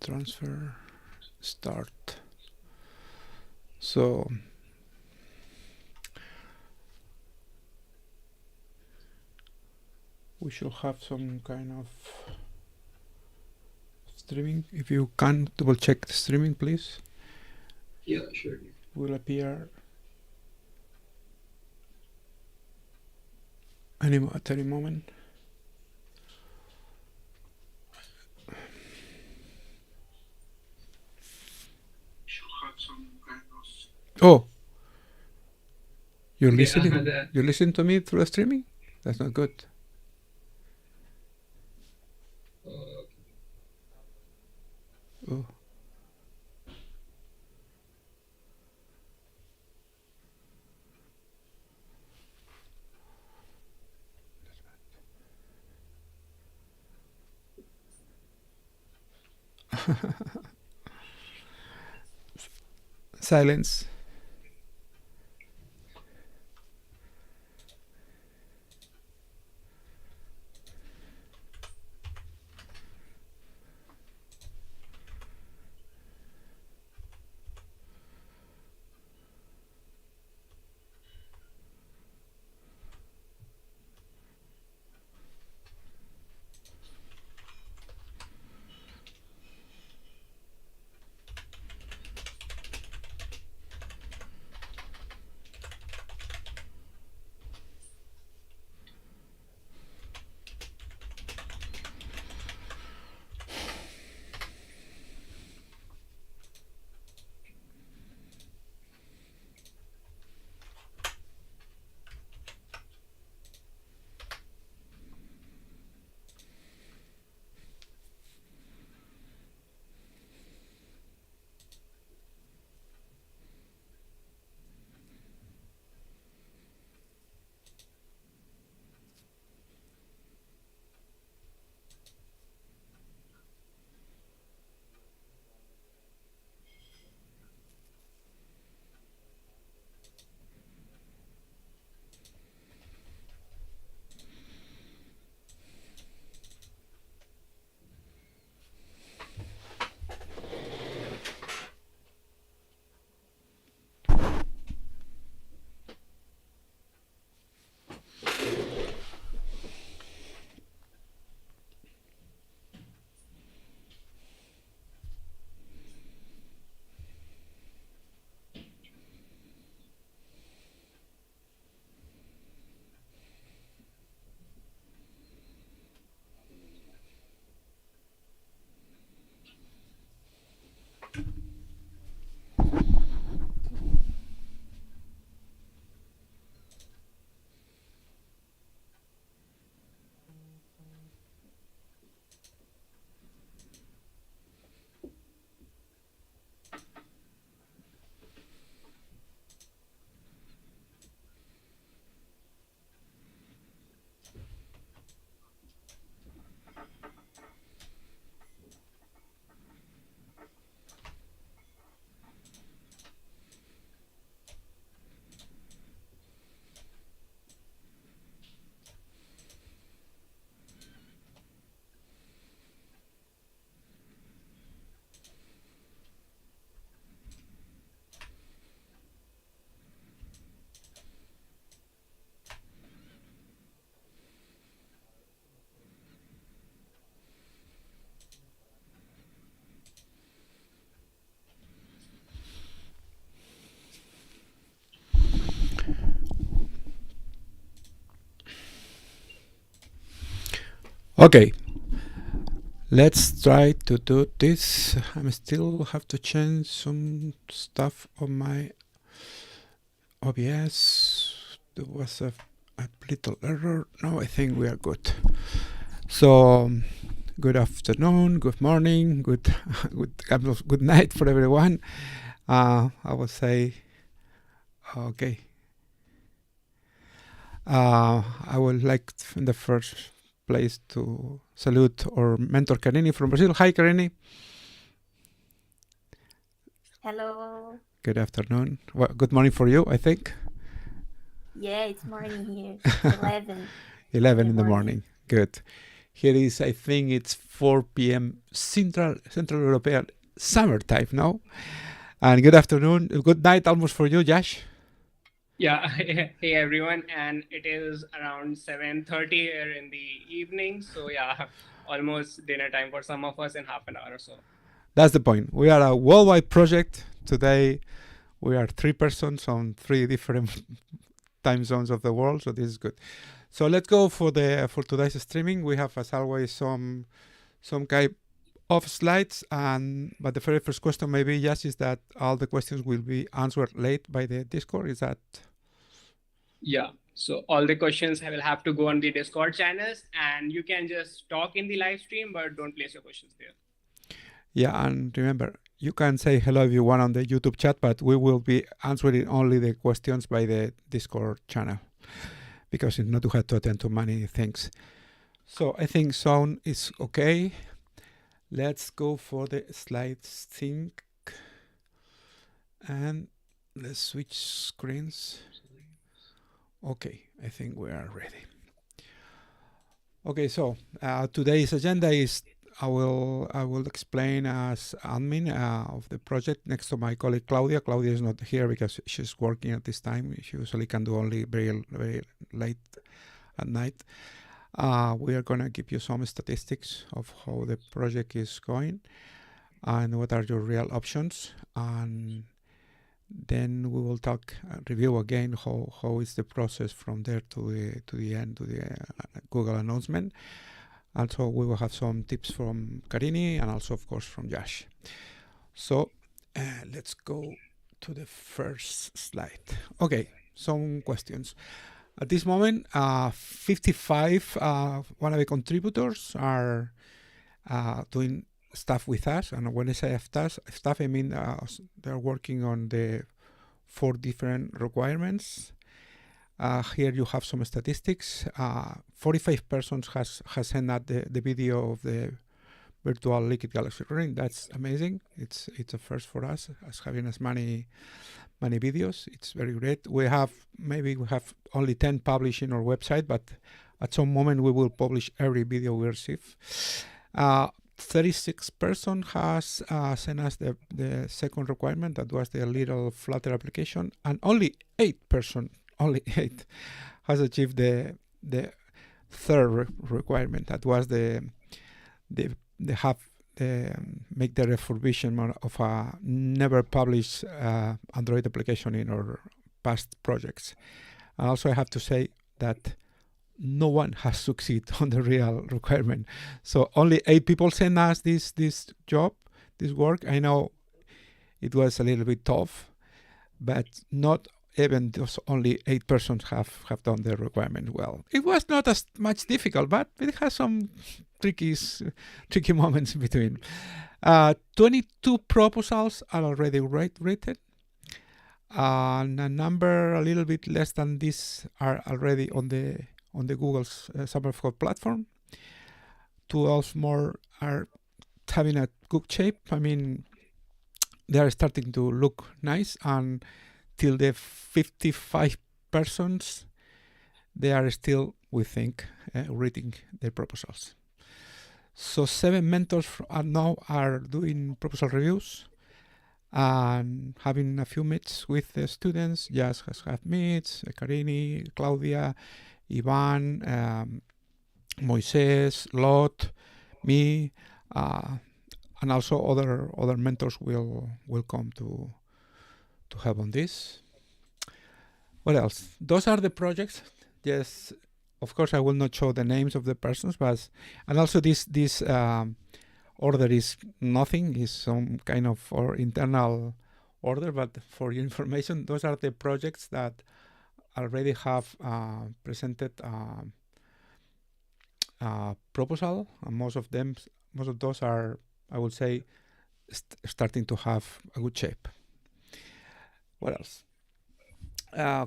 transfer, start. So we should have some kind of streaming. If you can double check the streaming, please. Yeah, sure. Will appear at any moment. Oh, you're listening. You're listening to me through the streaming. That's not good. Oh. Silence. Okay, let's try to do this. I still have to change some stuff on my OBS. There was a little error. No, I think we are good. So, good afternoon, good morning, good good night for everyone. I will say, okay. I would like in the first place to salute our mentor Karini from Brazil. Hi, Karini. Hello. Good afternoon. Well, good morning for you, I think. Yeah, it's morning here. 11. 11 in the morning. Good. Here is, I think it's 4 p.m. Central European summertime now. And good afternoon, good night almost for you, Josh. Yeah, hey everyone, and it is around 7:30 here in the evening. So yeah, almost dinner time for some of us in half an hour or so. That's the point. We are a worldwide project. Today we are 3 persons on 3 different time zones of the world, so this is good. So let's go for today's streaming. We have, as always, some kind of slides, but the very first question maybe just is that all the questions will be answered late by the Discord. Is that? Yeah. So all the questions will have to go on the Discord channels, and you can just talk in the live stream, but don't place your questions there. Yeah, and remember, you can say hello if you want on the YouTube chat, but we will be answering only the questions by the Discord channel because it's not to have to attend to many things. So I think sound is okay. Let's go for the slide sync and let's switch screens. Okay, I think we are ready. Okay, so today's agenda is I will explain as admin of the project next to my colleague Claudia. Claudia is not here because she's working at this time. She usually can do only very late at night. We are going to give you some statistics of how the project is going and what are your real options. And then we will talk review again how is the process from there to the end, to the Google announcement. Also, we will have some tips from Karini and also, of course, from Josh. So let's go to the first slide. Okay, some questions. At this moment, 55 wannabe contributors are doing stuff with us. And when I say stuff, I mean they're working on the 4 different requirements. Here you have some statistics. 45 persons has sent out the video of the virtual liquid galaxy ring. That's amazing. It's a first for us as having as many videos. It's very great. We have only 10 published in our website, but at some moment we will publish every video we receive. 36 person has sent us the second requirement. That was the little Flutter application, and only 8 person. Only 8 has achieved the third requirement. That was make the refurbishment of a never published Android application in our past projects. And also I have to say that no one has succeeded on the real requirement. So only 8 people sent us this job, this work. I know it was a little bit tough, but not even those only 8 persons have done the requirement well. It was not as much difficult, but it has some tricky moments in between. 22 proposals are already written, and a number a little bit less than this are already on the Google's Summer of Code platform. 12 more are having a good shape. I mean, they are starting to look nice, and till the 55 persons, they are still, we think, reading their proposals. So 7 mentors are doing proposal reviews and having a few meets with the students. Jas has had meets, Karini, Claudia, Ivan, Moises, Lot, me, and also other mentors will come to help on this. What else? Those are the projects. Yes, of course I will not show the names of the persons, and also this order is nothing, is some kind of our internal order, but for your information, those are the projects that already have presented proposal, and most of those are, I would say, starting to have a good shape. What else?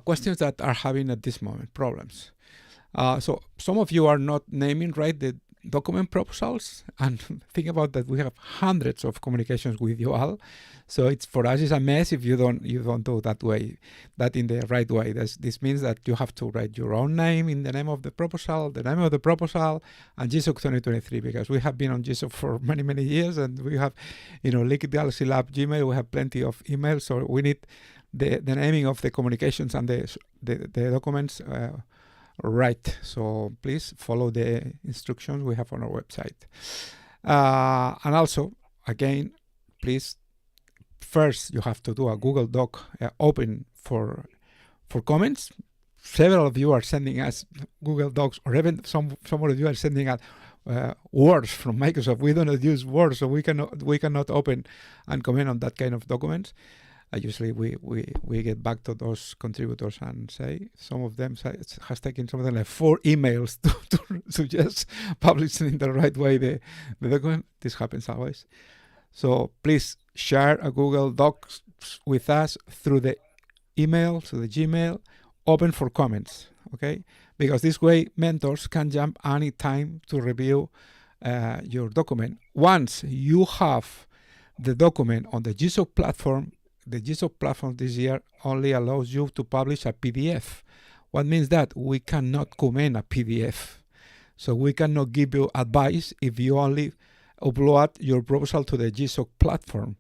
Questions that are having at this moment problems. So some of you are not naming right document proposals, and think about that we have hundreds of communications with you all. So it's for us it's a mess if you don't do that in the right way. This means that you have to write your own name in the name of the proposal, and GSoC 2023, because we have been on GSoC for many years, and we have, Liquid Galaxy Lab Gmail. We have plenty of emails, so we need the naming of the communications and the documents right. So please follow the instructions we have on our website. And also, again, please, first you have to do a Google Doc open for comments. Several of you are sending us Google Docs, or even some of you are sending us Words from Microsoft. We do not use Word, so we cannot open and comment on that kind of documents. Usually we get back to those contributors and say, some of them has taken something like 4 emails to just publish in the right way the document. This happens always. So please share a Google Docs with us through the email, through the Gmail, open for comments, okay? Because this way mentors can jump anytime to review your document. Once you have the document on the GSoC platform, the GSoC platform this year only allows you to publish a PDF. What means that we cannot comment a PDF. So we cannot give you advice if you only upload your proposal to the GSoC platform.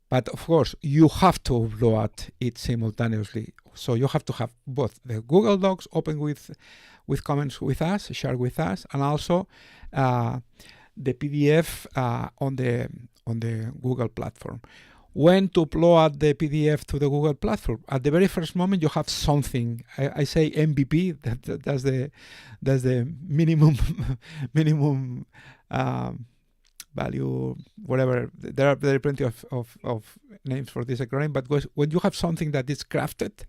But of course, you have to upload it simultaneously. So you have to have both the Google Docs open with comments with us, share with us, and also the PDF on the Google platform. When to upload the PDF to the Google platform? At the very first moment, you have something. I say MVP. That's the minimum value, whatever. There are plenty of names for this acronym. But when you have something that is crafted,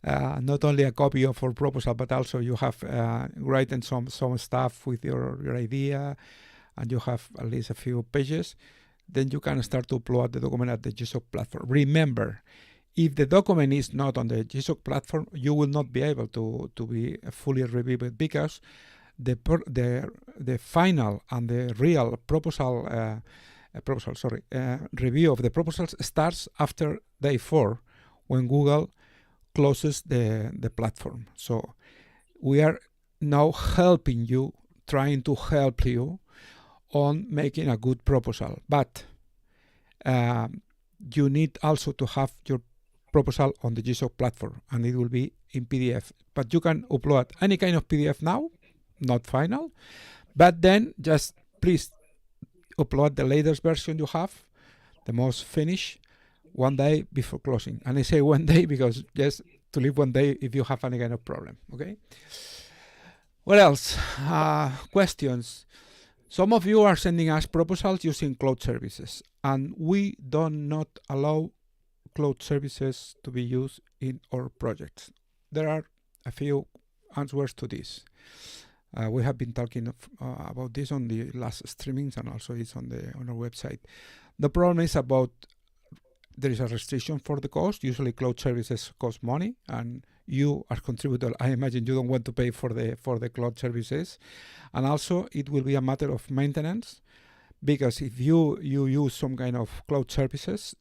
not only a copy of our proposal, but also you have written some stuff with your idea, and you have at least a few pages, then you can start to upload the document at the GSoC platform. Remember, if the document is not on the GSoC platform, you will not be able to be fully reviewed, because the final and the real review of the proposals starts after day 4, when Google closes the platform. So we are now trying to help you on making a good proposal, but you need also to have your proposal on the GSoC platform, and it will be in PDF. But you can upload any kind of PDF now, not final, but then just please upload the latest version you have, the most finished, one day before closing. And I say one day because just to leave one day if you have any kind of problem, okay? What else? Questions. Some of you are sending us proposals using cloud services, and we do not allow cloud services to be used in our projects. There are a few answers to this. We have been talking about this on the last streamings, and also it's on our website. The problem is there is a restriction for the cost. Usually cloud services cost money, and you as contributor, I imagine you don't want to pay for the cloud services. And also it will be a matter of maintenance, because if you use some kind of cloud services,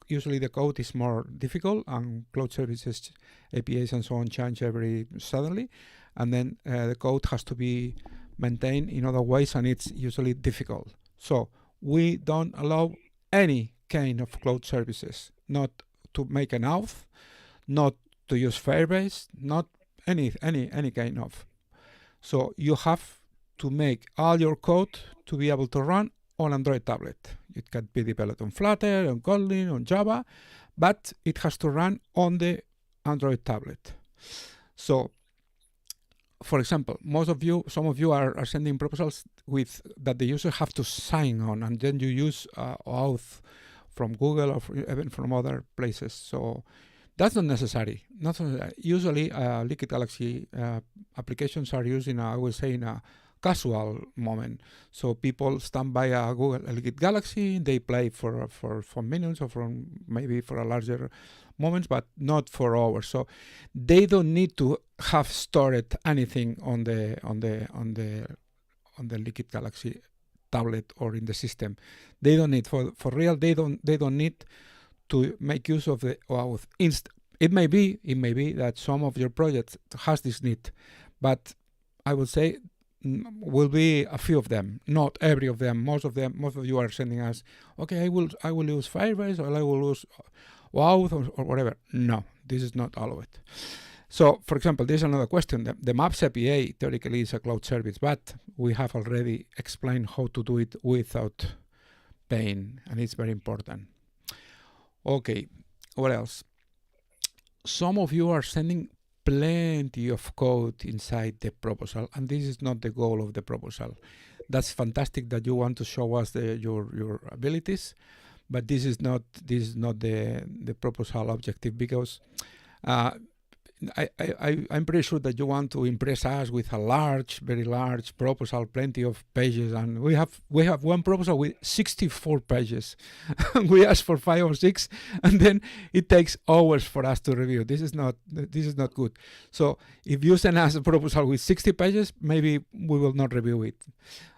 usually the code is more difficult, and cloud services, APIs and so on, change every suddenly, and then the code has to be maintained in other ways, and it's usually difficult. So we don't allow any kind of cloud services, not to make an auth, not to use Firebase, not any kind of. So you have to make all your code to be able to run on Android tablet. It can be developed on Flutter, on Kotlin, on Java, but it has to run on the Android tablet. So, for example, some of you are sending proposals with that the user have to sign on, and then you use auth from Google or even from other places. So that's not necessary. Usually, Liquid Galaxy applications are used in a casual moment. So people stand by a Liquid Galaxy, they play for minutes or maybe for a larger moments, but not for hours. So they don't need to have stored anything on the the Liquid Galaxy tablet or in the system. They don't need for real. They don't need to make use of the It may be that some of your projects has this need, but I would say will be a few of them, not every of them. Most of you are sending us, okay, I will use Firebase or I will use WoW or whatever. No, this is not all of it. So, for example, there's another question. The Maps API theoretically is a cloud service, but we have already explained how to do it without paying, and it's very important. Okay, what else? Some of you are sending plenty of code inside the proposal, and this is not the goal of the proposal. That's fantastic that you want to show us your abilities, but this is not the proposal objective, because I'm pretty sure that you want to impress us with a very large proposal, plenty of pages, and we have one proposal with 64 pages. We ask for 5 or 6, and then it takes hours for us to review. This is not good. So if you send us a proposal with 60 pages, maybe we will not review it.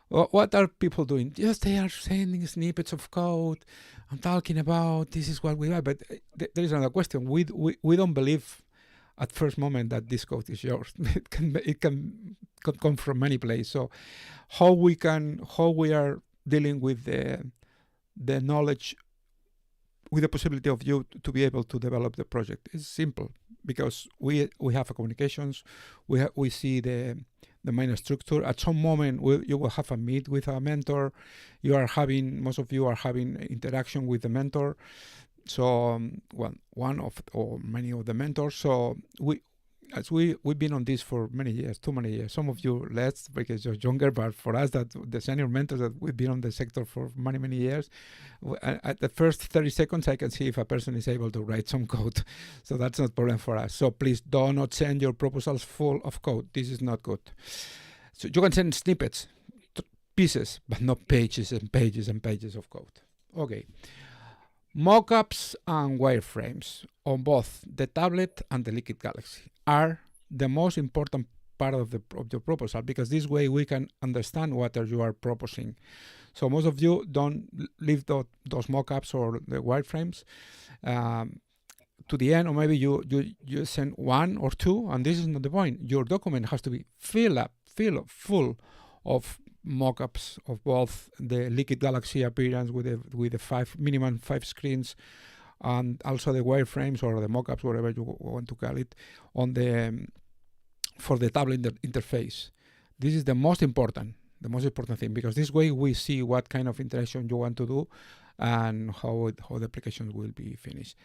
What are people doing? Just they are sending snippets of code and talking about this is what we have. But there is another question. We don't believe at first moment that this code is yours. It can come from many places. So how we are dealing with the knowledge, with the possibility of you to be able to develop the project is simple, because we have communications, we see the main structure. At some moment you will have a meet with a mentor. Most of you are having interaction with the mentor. So one of or many of the mentors. So we've been on this for many years, too many years. Some of you less because you're younger, but for us, that the senior mentors that we've been on the sector for many years, at the first 30 seconds I can see if a person is able to write some code. So that's not a problem for us. So please do not send your proposals full of code. This is not good. So you can send snippets, pieces, but not pages and pages and pages of code. Okay. Mockups and wireframes on both the tablet and the Liquid Galaxy are the most important part of your proposal, because this way we can understand what you are proposing. So most of you don't leave those mockups or the wireframes to the end, or maybe you send 1 or 2, and this is not the point. Your document has to be full of mockups of both the Liquid Galaxy appearance with the minimum 5 screens, and also the wireframes or the mockups, whatever you want to call it, for the tablet interface. This is the most important thing, because this way we see what kind of interaction you want to do and how the application will be finished.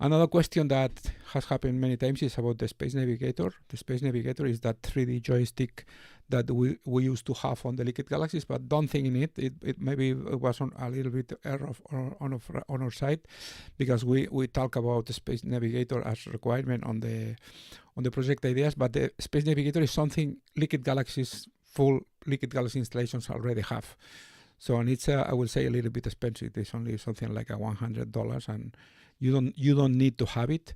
Another question that has happened many times is about the Space Navigator. The Space Navigator is that 3D joystick that we used to have on the Liquid Galaxies, but don't think in it. It maybe it was a little bit error on our side, because we talk about the Space Navigator as requirement on the project ideas, but the Space Navigator is something full Liquid Galaxy installations already have. So, and it's I would say a little bit expensive. It's only something like $100, and you don't need to have it.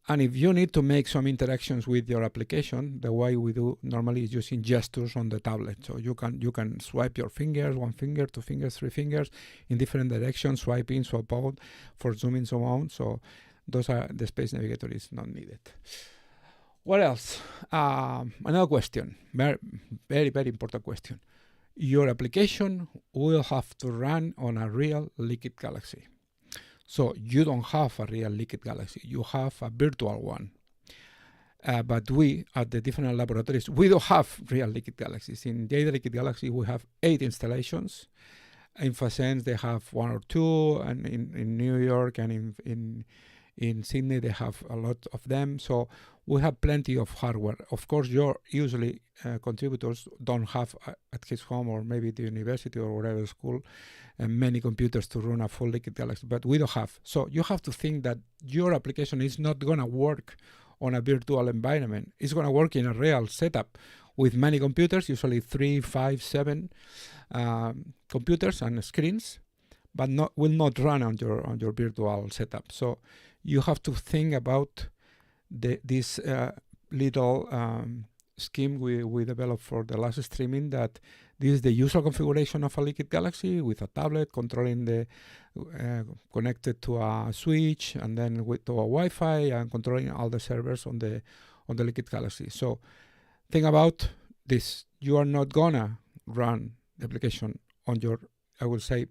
And if you need to make some interactions with your application, the way we do normally is using gestures on the tablet. So you can swipe your fingers, 1 finger, 2 fingers, 3 fingers in different directions, swipe in, swipe out, for zooming, so on. So those are the Space Navigator is not needed. What else? Another question, very, very important question. Your application will have to run on a real Liquid Galaxy. So you don't have a real Liquid Galaxy, you have a virtual one. But we, at the different laboratories, we don't have real Liquid Galaxies. In the Liquid Galaxy, we have 8 installations. In Fasense, they have 1 or 2, and in New York and in Sydney, they have a lot of them. So we have plenty of hardware. Of course, your usually contributors don't have at his home or maybe the university or whatever school many computers to run a full Liquid Galaxy, but we don't have. So you have to think that your application is not going to work on a virtual environment. It's going to work in a real setup with many computers, usually 3, 5, 7 computers and screens, but will not run on your virtual setup. So you have to think about this little scheme we developed for the last streaming, that This is the usual configuration of a Liquid Galaxy with a tablet controlling the connected to a switch and then to a Wi-Fi and controlling all the servers on the Liquid Galaxy. So think about this. You are not gonna run the application on your, I will say,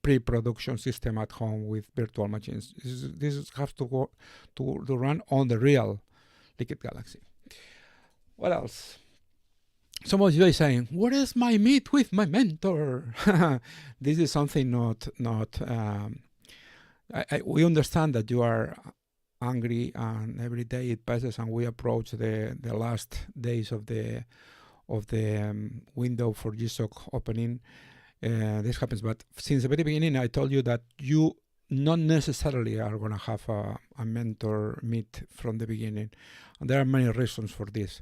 pre-production system at home with virtual machines. This has to go to run on the real Liquid Galaxy. What else? Some of you are saying, "Where is my meet with my mentor?" This is something not. We understand that you are angry, and every day it passes, and we approach the last days of the window for GSoC opening. This happens, but since the very beginning, I told you that you not necessarily are going to have a mentor meet from the beginning. And there are many reasons for this.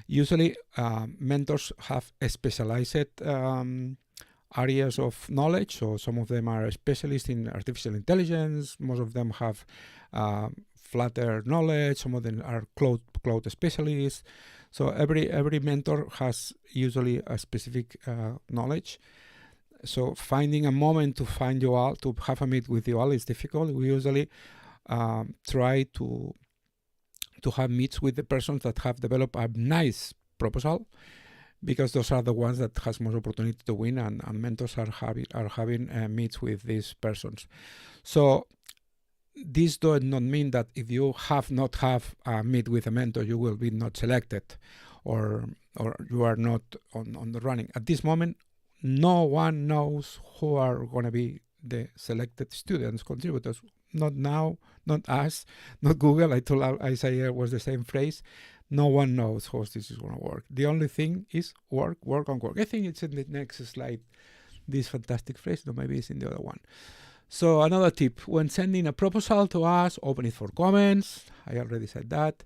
Usually, mentors have specialized areas of knowledge. So some of them are specialists in artificial intelligence. Most of them have Flutter knowledge. Some of them are cloud specialists. So every mentor has usually a specific knowledge. So finding a moment to find you all, to have a meet with you all is difficult. We usually try to have meets with the persons that have developed a nice proposal, because those are the ones that has most opportunity to win, and mentors are having meets with these persons. So this does not mean that if you have not have a meet with a mentor, you will be not selected, or you are not on the running. At this moment, no one knows who are going to be the selected students, contributors. Not now, not us, not Google. I told Isaiah was the same phrase. No one knows how this is going to work. The only thing is work. I think it's in the next slide, this fantastic phrase. No, maybe it's in the other one. So another tip, when sending a proposal to us, open it for comments. I already said that.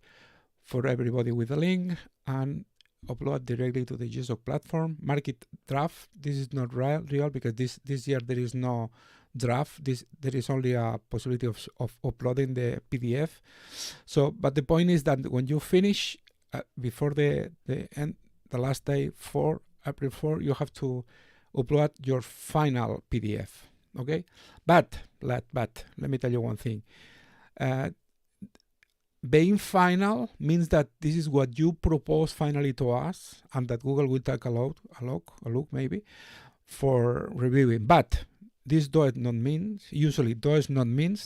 For everybody with a link, and upload directly to the GSoC platform. Mark it draft. This is not real because this year there is no draft. There is only a possibility of uploading the PDF. So, but the point is that when you finish before the last day, April 4, you have to upload your final PDF. Okay, but let me tell you one thing. Being final means that this is what you propose finally to us, and that Google will take a look maybe for reviewing. But this usually does not mean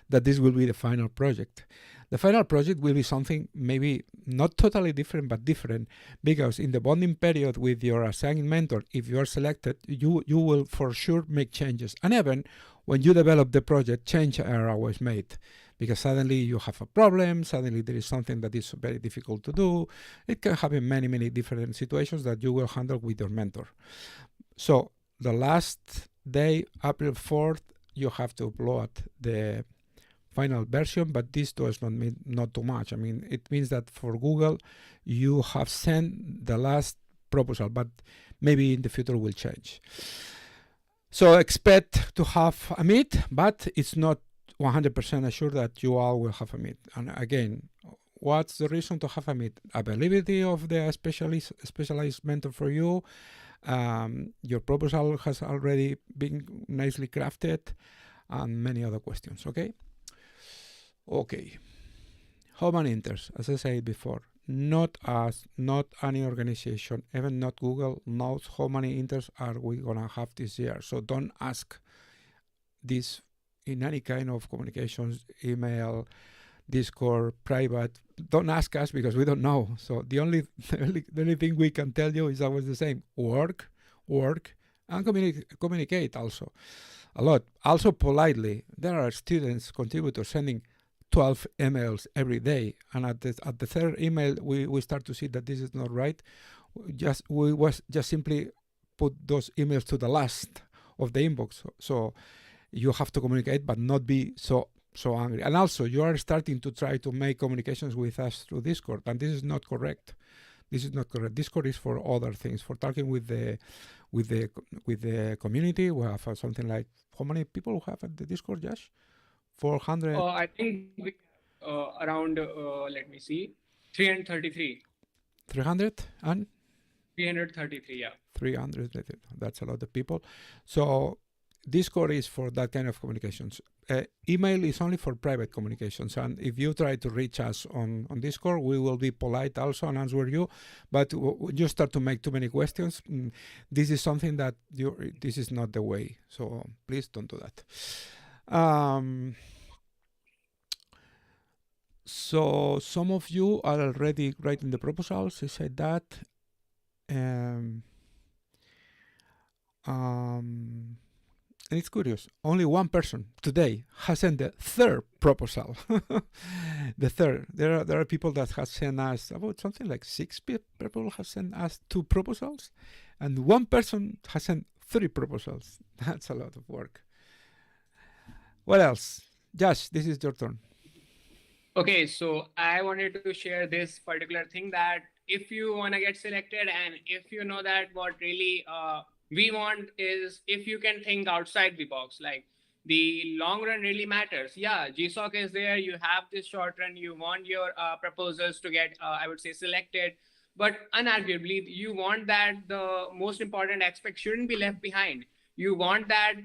that this will be the final project. The final project will be something maybe not totally different, but different, because in the bonding period with your assigned mentor, if you are selected, you will for sure make changes. And even when you develop the project, changes are always made, because suddenly you have a problem, suddenly there is something that is very difficult to do. It can happen many, many different situations that you will handle with your mentor. So the last day, April 4th, you have to upload the final version, but this does not mean not too much. I mean, it means that for Google, you have sent the last proposal, but maybe in the future will change. So expect to have a meet, but it's not 100% assured that you all will have a meet. And again, what's the reason to have a meet? Availability of the specialized mentor for you. Your proposal has already been nicely crafted, and many other questions. Okay. How many inters? As I said before, not us, not any organization, even not Google knows how many inters are we gonna have this year. So don't ask this in any kind of communications, email, Discord, private. Don't ask us because we don't know. So the only thing we can tell you is always the same: work, and communicate also a lot. Also politely. There are students, contributors sending 12 emails every day, and at the third email we start to see that this is not right. We simply put those emails to the last of the inbox. So you have to communicate, but not be so angry. And also, you are starting to try to make communications with us through Discord, and this is not correct. Discord is for other things, for talking with the community. We have something like, how many people we have at the Discord, Josh? 400. I think we around let me see, 333. 300 and 333, yeah. 300, that's a lot of people. So Discord is for that kind of communications. Email is only for private communications. And if you try to reach us on Discord, we will be polite also and answer you. But when you start to make too many questions, this is something that this is not the way. So please don't do that. So some of you are already writing the proposals. I said that. And it's curious. Only one person today has sent the third proposal. The third. There are people that have sent us about something like 6 people have sent us 2 proposals, and one person has sent 3 proposals. That's a lot of work. What else? Josh, this is your turn. Okay, so I wanted to share this particular thing that if you want to get selected and if you know that what really we want is if you can think outside the box, like the long run really matters. Yeah, GSoC is there. You have this short run. You want your proposals to get, I would say, selected. But unarguably, you want that the most important aspect shouldn't be left behind. You want that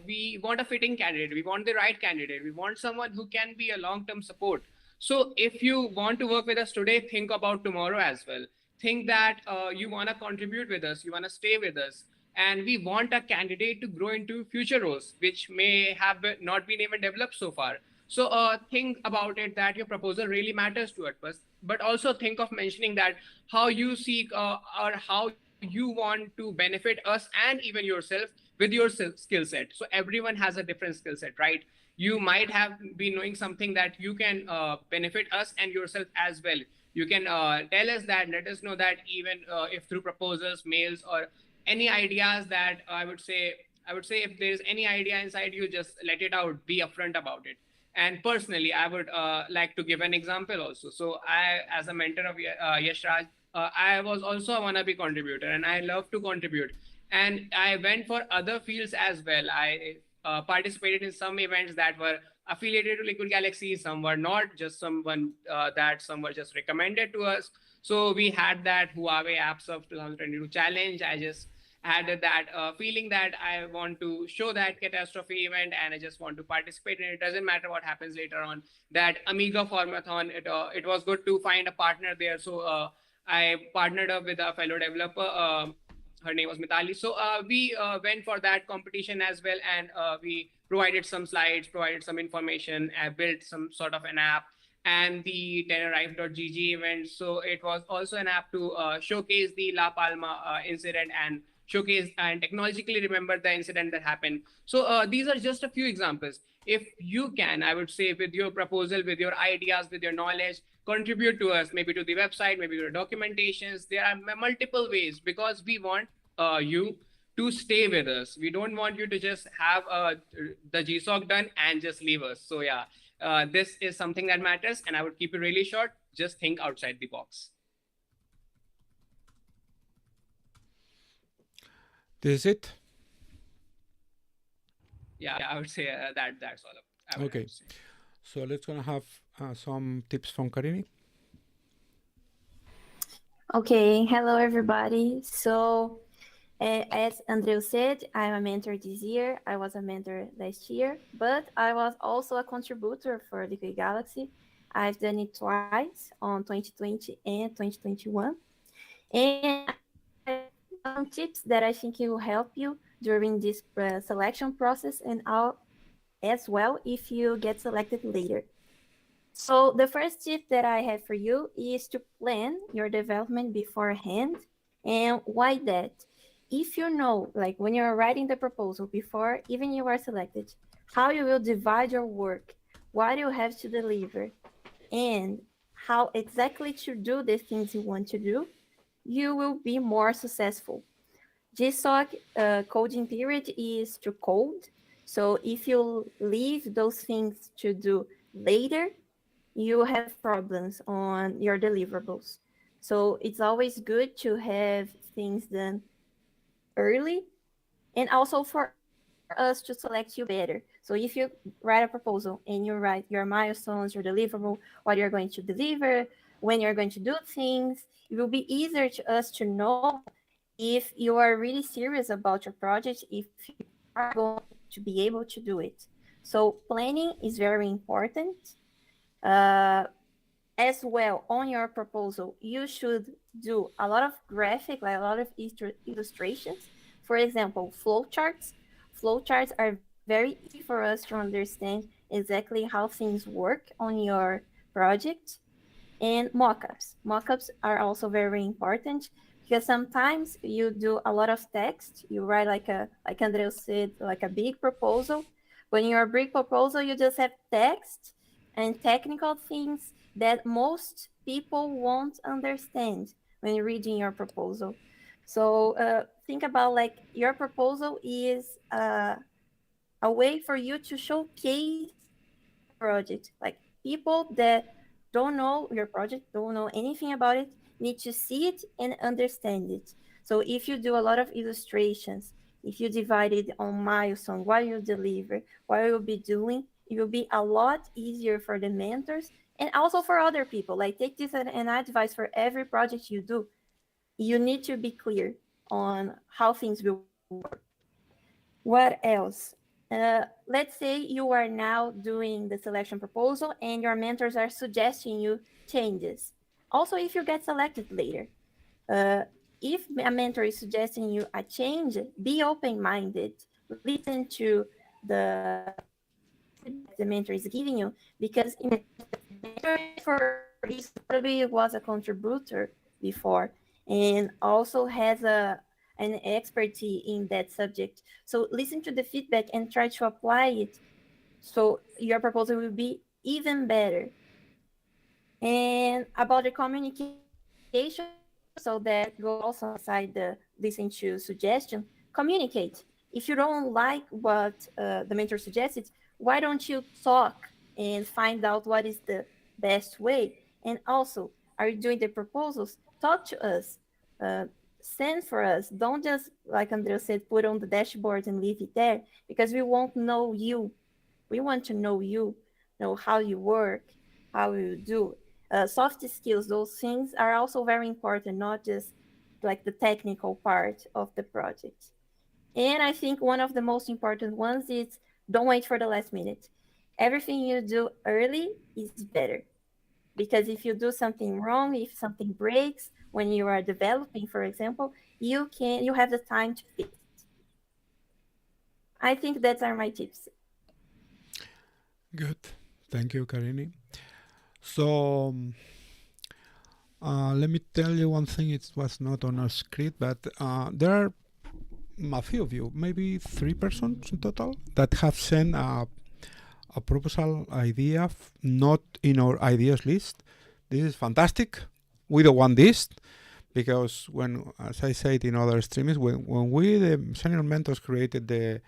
we want a fitting candidate. We want the right candidate. We want someone who can be a long-term support. So if you want to work with us today, think about tomorrow as well. Think that you want to contribute with us. You want to stay with us. And we want a candidate to grow into future roles, which may have not been even developed so far. So think about it that your proposal really matters to us, but also think of mentioning that how you seek or how you want to benefit us and even yourself with your skill set. So everyone has a different skill set, right? You might have been knowing something that you can benefit us and yourself as well. You can tell us that, let us know that even if through proposals, mails, or any ideas that I would say if there's any idea inside you, just let it out, be upfront about it. And personally, I would like to give an example also. So I, as a mentor of Yash Raj, I was also a wannabe contributor and I love to contribute. And I went for other fields as well. I participated in some events that were affiliated to Liquid Galaxy, some were not, just some were just recommended to us. So we had that Huawei Apps of 2022 challenge. I just had that feeling that I want to show that catastrophe event and I just want to participate in it. It doesn't matter what happens later on. That Amiga Formathon, it was good to find a partner there. So I partnered up with a fellow developer. Her name was Mitali. So we went for that competition as well, and we provided some slides, provided some information, built some sort of an app, and the Tenerife.gg event. So it was also an app to showcase the La Palma incident and showcase and technologically remember the incident that happened. So these are just a few examples. If you can, I would say, with your proposal, with your ideas, with your knowledge, contribute to us, maybe to the website, maybe your documentations. There are multiple ways because we want you to stay with us. We don't want you to just have the GSoC done and just leave us. So yeah, this is something that matters, and I would keep it really short. Just think outside the box. This is it? Yeah, I would say that's all. I would Okay. have to say. So let's gonna have some tips from Karini. Okay, hello everybody. So, as Andreu said, I'm a mentor this year. I was a mentor last year, but I was also a contributor for Liquid Galaxy. I've done it twice on 2020 and 2021. And I have some tips that I think will help you during this selection process and as well if you get selected later. So the first tip that I have for you is to plan your development beforehand. And why that? If you know, like when you're writing the proposal before even you are selected, how you will divide your work, what you have to deliver, and how exactly to do the things you want to do, you will be more successful. GSoC coding period is to code. So if you leave those things to do later, you have problems on your deliverables. So it's always good to have things done early and also for us to select you better. So if you write a proposal and you write your milestones, your deliverable, what you're going to deliver, when you're going to do things. It will be easier to us to know if you are really serious about your project, if you are going to be able to do it. So planning is very important. As well, on your proposal, you should do a lot of graphic, like a lot of illustrations. For example, flowcharts. Flowcharts are very easy for us to understand exactly how things work on your project. And mockups. Mockups are also very important because sometimes you do a lot of text. You write like Andreu said, like a big proposal. When you're a big proposal, you just have text and technical things that most people won't understand when reading your proposal. So think about like your proposal is a way for you to showcase your project. Like people that don't know your project, don't know anything about it, need to see it and understand it. So if you do a lot of illustrations, if you divide it on milestone, what you deliver, what you'll be doing, it will be a lot easier for the mentors and also for other people. Like take this as an advice for every project you do. You need to be clear on how things will work. What else? Let's say you are now doing the selection proposal and your mentors are suggesting you changes. Also, if you get selected later, if a mentor is suggesting you a change, be open-minded. Listen to the feedback the mentor is giving you, because in the mentor for this probably was a contributor before and also has an expertise in that subject. So listen to the feedback and try to apply it so your proposal will be even better. And about the communication, so that goes also inside the listen to suggestion, communicate. If you don't like what the mentor suggested, why don't you talk and find out what is the best way? And also, are you doing the proposals? Talk to us. Uh, Send for us. Don't just, like Andrea said, put on the dashboard and leave it there, because we won't know you. We want to know you, know how you work, how you do. Soft skills, those things are also very important, not just like the technical part of the project. And I think one of the most important ones is don't wait for the last minute. Everything you do early is better. Because if you do something wrong, if something breaks when you are developing, for example, you have the time to fix it. I think that's are my tips. Good. Thank you, Karini. So let me tell you one thing. It was not on our script, but there are a few of you, maybe 3 persons in total, that have sent a proposal idea not in our ideas list. This is fantastic. We don't want this because when, as I said in other streams, when we, the senior mentors, created the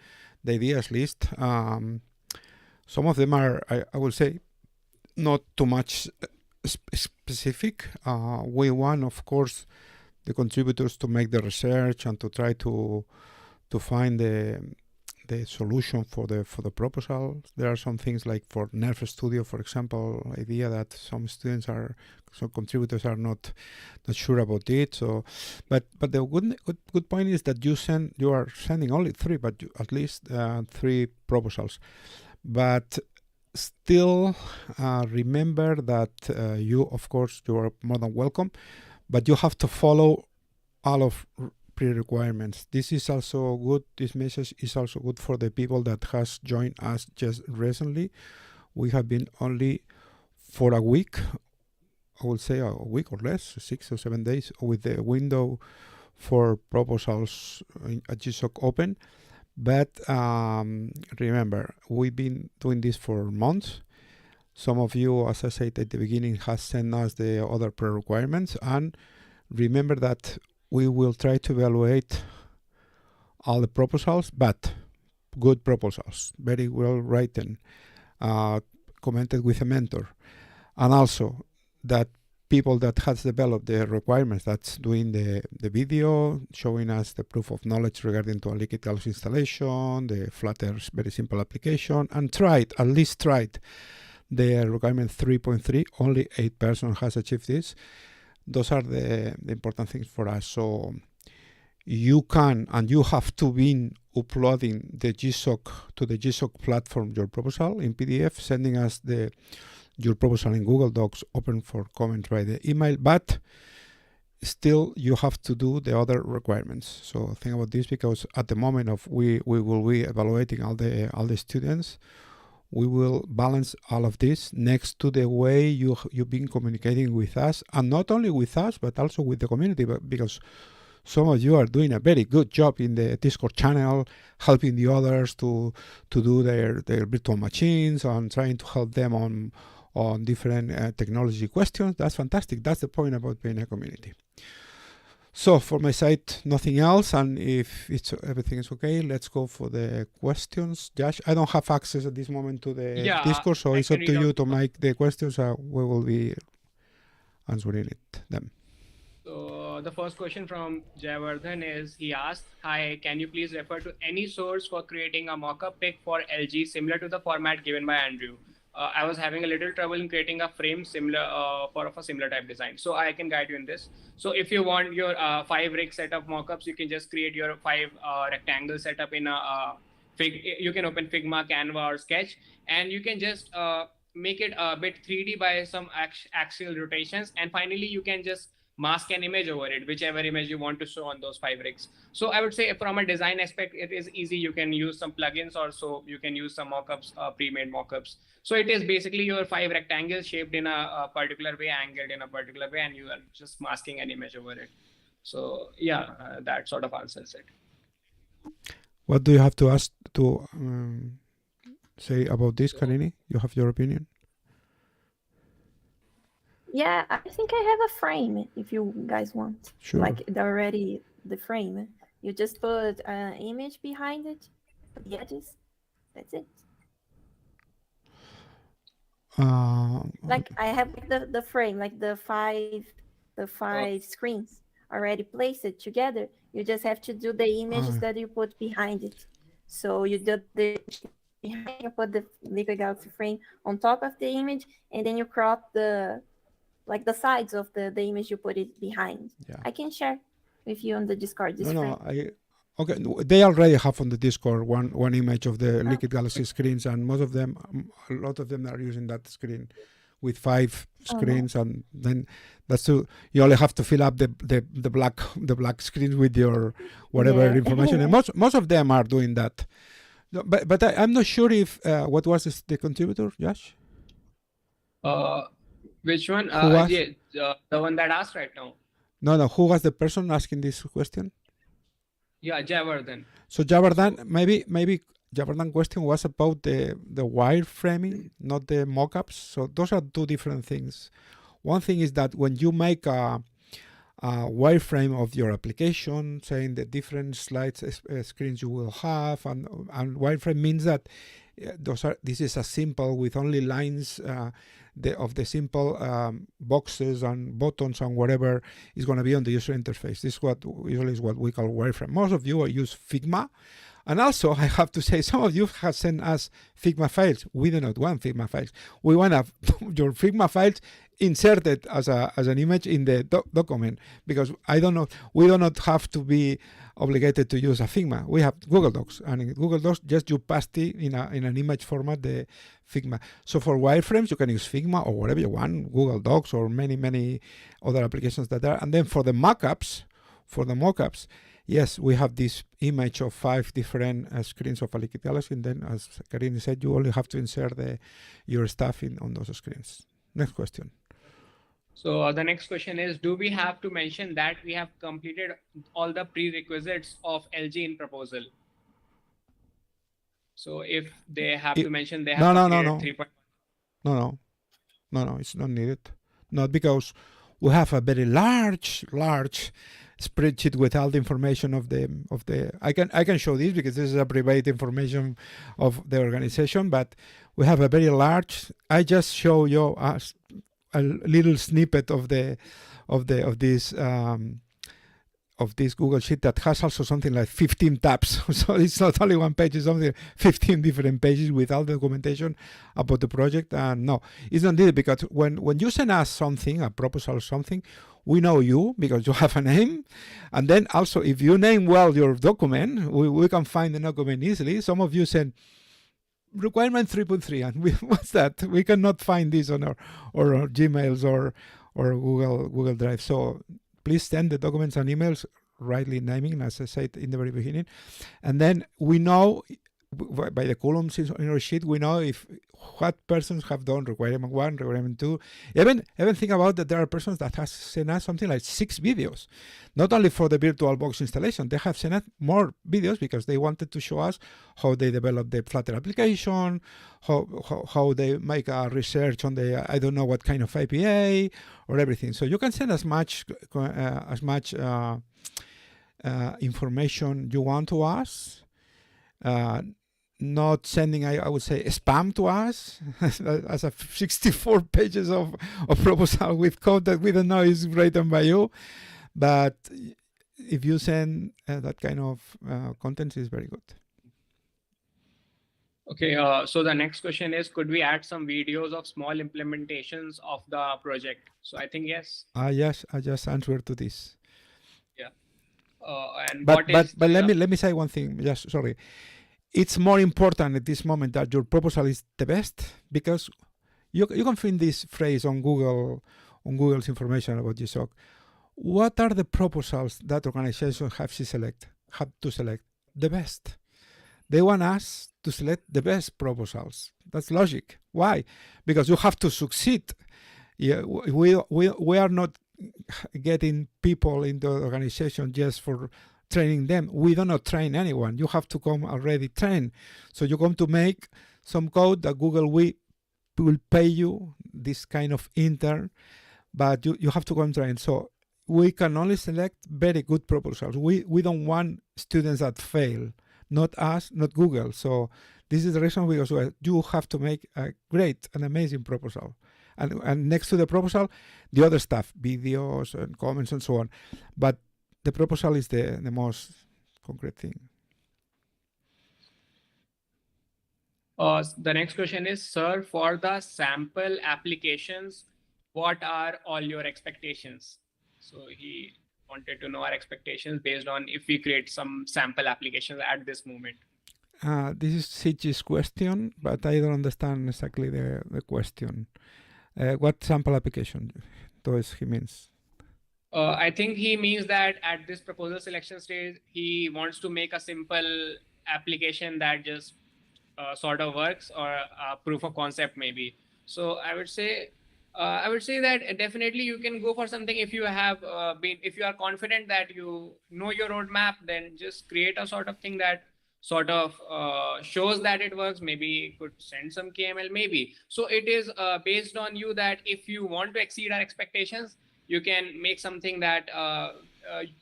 ideas list, some of them are, I will say, not too much specific. We want, of course, the contributors to make the research and to try to find the solution for the proposal. There are some things like for Nerf Studio, for example, idea that some contributors are not sure about it. So, but the good point is that you are sending only 3, but at least 3 proposals. But still, remember that you, of course, you are more than welcome, but you have to follow all of pre-requirements. This is also good. This message is also good for the people that has joined us just recently. We have been only for a week, I would say a week or less, 6 or 7 days, with the window for proposals at GSoC open. But remember, we've been doing this for months. Some of you, as I said at the beginning, has sent us the other pre-requirements, and remember that we will try to evaluate all the proposals, but good proposals, very well written, commented with a mentor, and also that people that has developed the requirements, that's doing the video, showing us the proof of knowledge regarding to a liquid galus installation, the Flutter's very simple application, and at least tried the requirement 3.3. Only 8% has achieved this. Those are the important things for us. So you can and you have to be uploading the GSoC to the GSoC platform your proposal in PDF, sending us your proposal in Google Docs, open for comment by the email, but still you have to do the other requirements. So think about this, because at the moment of we will be evaluating all the students, we will balance all of this next to the way you've been communicating with us, and not only with us but also with the community, because some of you are doing a very good job in the Discord channel, helping the others to do their virtual machines and trying to help them on different technology questions. That's fantastic. That's the point about being a community. So for my side, nothing else. And if everything is okay, let's go for the questions. Josh, I don't have access at this moment to the Discord, so it's up to you to make the questions. We will be answering them. So the first question from Jayavardhan is, he asked, hi, can you please refer to any source for creating a mock-up pic for LG similar to the format given by Andrew? I was having a little trouble in creating a frame similar for a similar type design. So I can guide you in this. So if you want your 5 rig setup mockups, you can just create your 5 rectangle setup in a you can open Figma, Canva, or Sketch, and you can just make it a bit 3D by some axial rotations. And finally, you can just mask an image over it, whichever image you want to show on those 5 rigs. So I would say from a design aspect, it is easy. You can use some plugins, or so you can use some mockups, pre-made mockups. So it is basically your 5 rectangles shaped in a particular way, angled in a particular way, and you are just masking an image over it. So yeah, that sort of answers it. What do you have to ask to say about this, Karini? You have your opinion? Yeah, I think I have a frame if you guys want. Sure. Like already the frame. You just put an image behind it, the edges. That's it. Like I have the frame, like the five screens already placed together. You just have to do the images that you put behind it. So you do the behind, you put the Liquid Galaxy frame on top of the image, and then you crop the sides of the image you put it behind. Yeah. I can share with you on the Discord. Okay, they already have on the Discord one image of the Liquid Galaxy screens, and a lot of them are using that screen with 5 screens, and then you only have to fill up the black screens with your whatever information, and most of them are doing that. But I'm not sure if what was the contributor, Josh? Which one? The one that asked right now. No. Who was the person asking this question? Yeah, Javardhan. So Javardhan, maybe Javardhan question was about the wireframing, not the mockups. So those are 2 different things. One thing is that when you make a wireframe of your application, saying the different slides screens you will have, and wireframe means that this is a simple with only lines of the simple boxes and buttons and whatever is going to be on the user interface. This is what we call wireframe. Most of you use Figma, and also I have to say some of you have sent us Figma files. We do not want Figma files. We want your Figma files inserted as an image in the document, because we do not have to be obligated to use a Figma. We have Google Docs, and in Google Docs just you paste it in an image format, the Figma. So for wireframes you can use Figma or whatever you want, Google Docs or many other applications that are. And then for the mockups, yes, we have this image of 5 different screens of a Liquid Galaxy, and then as Karini said, you only have to insert your stuff on those screens. Next question. So the next question is, do we have to mention that we have completed all the prerequisites of LG in proposal? So if they have to mention they have completed 3.1. No, it's not needed. Not because we have a very large spreadsheet with all the information of the I can show this because this is a private information of the organization, but we have a very large. I just show you a little snippet of this of this Google Sheet that has also something like 15 tabs. So it's not only one page, it's something 15 different pages with all the documentation about the project. And no, it's not needed, because when you send us something, a proposal or something, we know you because you have a name. And then also, if you name well your document, we can find the document easily. Some of you said, requirement 3.3, and what's that? We cannot find this on our Gmails or Google Drive. So please send the documents and emails rightly naming, as I said in the very beginning, and then we know by the columns in our sheet, we know if what persons have done requirement 1, requirement 2. Even think about that there are persons that have sent us something like 6 videos, not only for the VirtualBox installation. They have sent us more videos because they wanted to show us how they develop the Flutter application, how they make a research on the I don't know what kind of API or everything. So you can send as much information you want to us. Not sending, I would say, spam to us as a 64 pages of proposal with code that we don't know is written by you. But if you send that kind of content, is very good. Okay, so the next question is, could we add some videos of small implementations of the project? So I think yes. Yes, I just answered to this. Yeah. But let me say one thing. Just sorry. It's more important at this moment that your proposal is the best, because you can find this phrase on Google's information about GSoC. What are the proposals that organizations have to select? The best. They want us to select the best proposals. That's logic. Why? Because you have to succeed. Yeah, we are not getting people in the organization just for training them. We do not train anyone. You have to come already trained. So you come to make some code that Google will pay you, this kind of intern, but you have to come trained. So we can only select very good proposals. We don't want students that fail, not us, not Google. So this is the reason, because you have to make a great and amazing proposal. And next to the proposal, the other stuff, videos and comments and so on. But the proposal is the most concrete thing. The next question is, sir, for the sample applications, what are all your expectations? So he wanted to know our expectations based on if we create some sample applications at this moment. This is Sichi's question, but I don't understand exactly the question. What sample application does he means? I think he means that at this proposal selection stage, he wants to make a simple application that just sort of works, or a proof of concept maybe. So I would say that definitely you can go for something if you have if you are confident that you know your roadmap, then just create a sort of thing that sort of shows that it works. Maybe could send some KML maybe. So it is based on you, that if you want to exceed our expectations, you can make something that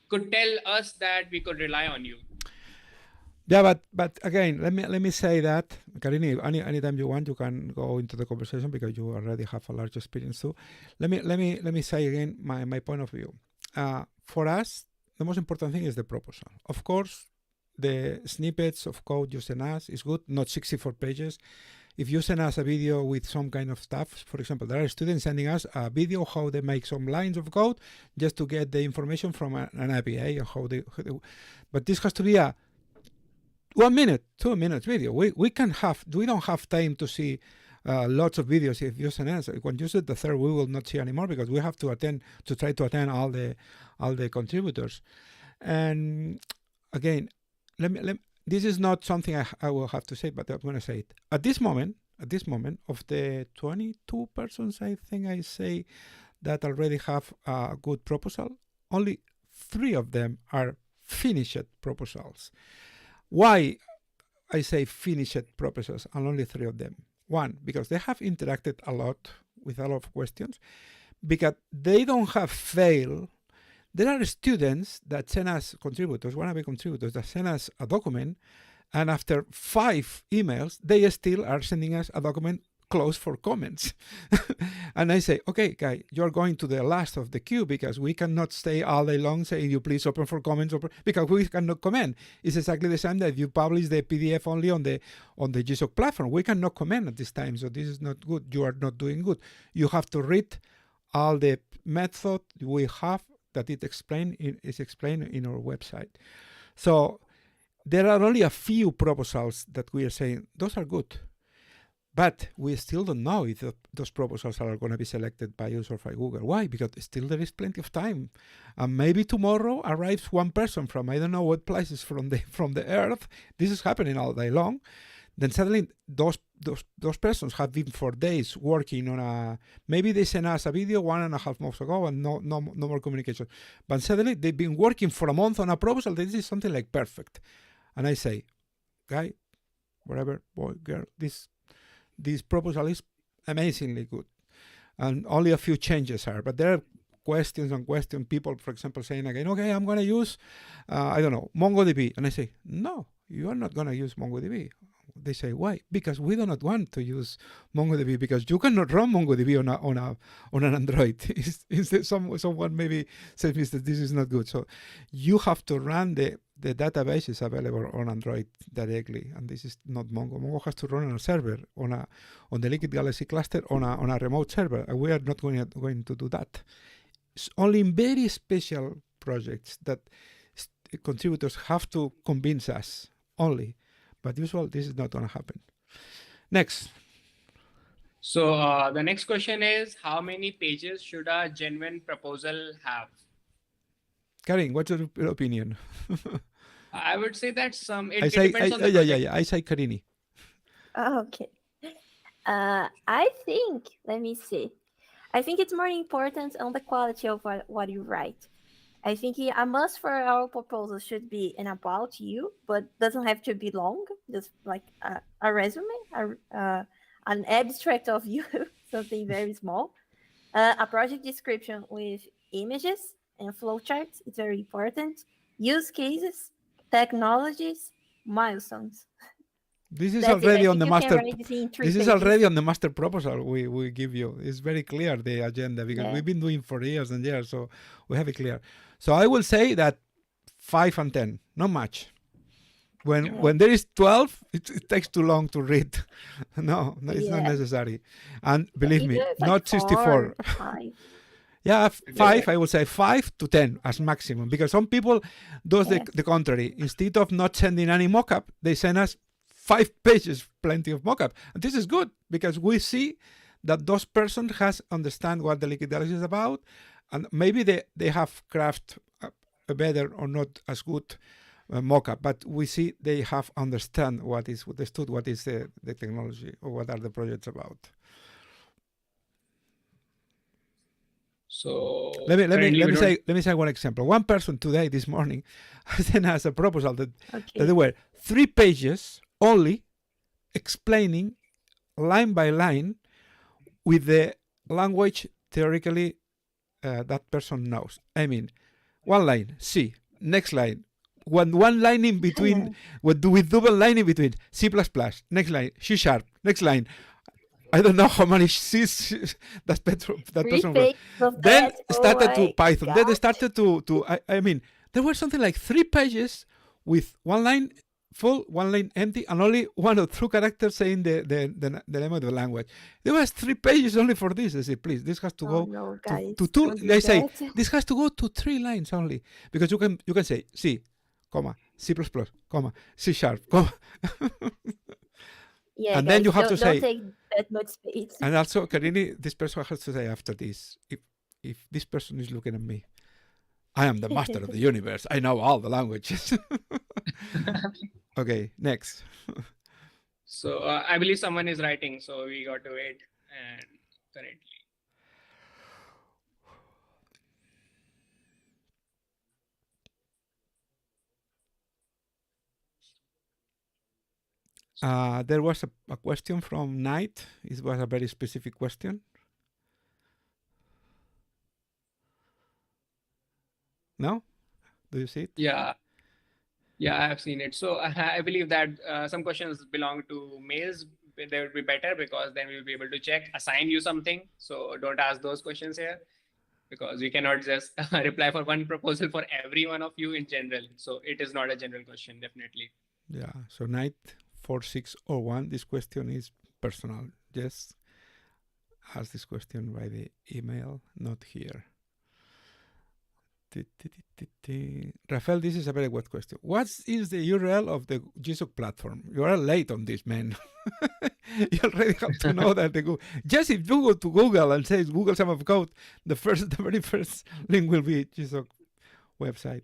could tell us that we could rely on you. Yeah, but again, let me say that, Karini, anytime you want, you can go into the conversation because you already have a large experience too. Let me say again my point of view. For us, the most important thing is the proposal. Of course, the snippets of code you send us is good, not 64 pages. If you send us a video with some kind of stuff, for example, there are students sending us a video how they make some lines of code just to get the information from an API and how they. But this has to be a 1 minute, 2 minutes video. We don't have time to see lots of videos. If you send us, when you said the third, we will not see anymore because we have to try to attend all the contributors. And again, this is not something I will have to say, but I'm going to say it. At this moment, of the 22 persons, I think I say that already have a good proposal, only 3 of them are finished proposals. Why I say finished proposals and only 3 of them? 1, because they have interacted a lot with a lot of questions, because they don't have failed. There are students that send us contributors, wannabe contributors, that send us a document, and after 5 emails, they still are sending us a document close for comments. And I say, okay, guy, you're going to the last of the queue because we cannot stay all day long saying you please open for comments, because we cannot comment. It's exactly the same that you publish the PDF only on the GSoC platform. We cannot comment at this time, so this is not good. You are not doing good. You have to read all the method we have that is explained in our website. So there are only a few proposals that we are saying those are good. But we still don't know if those proposals are going to be selected by us or by Google. Why? Because still there is plenty of time. And maybe tomorrow arrives one person from I don't know what places from the earth. This is happening all day long. Then suddenly those persons have been for days working on a, maybe they sent us a video 1.5 months ago and no more communication. But suddenly they've been working for a month on a proposal. This is something like perfect. And I say, guy, whatever, boy, girl, this proposal is amazingly good, and only a few changes are, but there are questions on questions. People, for example, saying again, okay, I'm going to use, I don't know, MongoDB. And I say, no, you are not going to use MongoDB. They say, why? Because we do not want to use MongoDB, because you cannot run MongoDB on an Android. Someone maybe says that this is not good. So you have to run the databases available on Android directly, and this is not Mongo. Mongo has to run on a server on the Liquid Galaxy cluster on a remote server, and we are not going to do that. It's only in very special projects that contributors have to convince us only. But usually this is not going to happen. Next. So the next question is, how many pages should a genuine proposal have? Karin, what's your opinion? I would say that I say Karini. Okay. I think, let me see. I think it's more important on the quality of what you write. I think a must for our proposal should be an about you, but doesn't have to be long, just like a resume, an abstract of you, something very small. A project description with images and flowcharts, it's very important. Use cases, technologies, milestones. This is That's already on the master. This is already on the master proposal we give you. It's very clear, the agenda, because we've been doing for years and years, so we have it clear. So I will say that 5 and 10, not much. When there is 12, it takes too long to read. No, it's not necessary. And believe me, not 64. 5. Yeah, 5, I would say 5 to 10 as maximum, because some people do the contrary. Instead of not sending any mockup, they send us 5 pages, plenty of mockup. And this is good, because we see that those persons has understand what the Liquid Galaxy is about, and maybe they have crafted a better or not as good mockup, but we see they have understood what is the technology, or what are the projects about. So let me say one example. One person today, this morning, sent us a proposal that there were 3 pages only explaining line by line with the language theoretically that person knows. I mean, one line, C, next line, one line in between, with double line in between, C++, next line, C#, next line. I don't know how many C's that person wrote. Then started to Python. Then they started to I mean, there were something like 3 pages with one line full, one line empty, and only 1 or 2 characters saying the name of the language. There was 3 pages only for this. I say, please, this has to go to 2. They say this has to go to 3 lines only, because you can say C, comma, C++, comma, C#, comma. Yeah, and guys, then you have to say, don't take that much space. And also, Karini, this person has to say after this, if this person is looking at me, I am the master of the universe. I know all the languages. Okay, next. So I believe someone is writing, so we got to wait. And currently, there was a question from Knight. It was a very specific question. No? Do you see it? Yeah, I have seen it. So I believe that some questions belong to mails they would be better, because then we'll be able to check, assign you something. So don't ask those questions here, because we cannot just reply for one proposal for every one of you in general. So it is not a general question, definitely. Yeah. So Knight 4601, this question is personal. Just ask this question by the email, not here. Rafael, this is a very good question. What is the URL of the GSoC platform? You are late on this, man. You already have to know that just if you go to Google and say Google Sum of Code, the very first link will be GSoC website.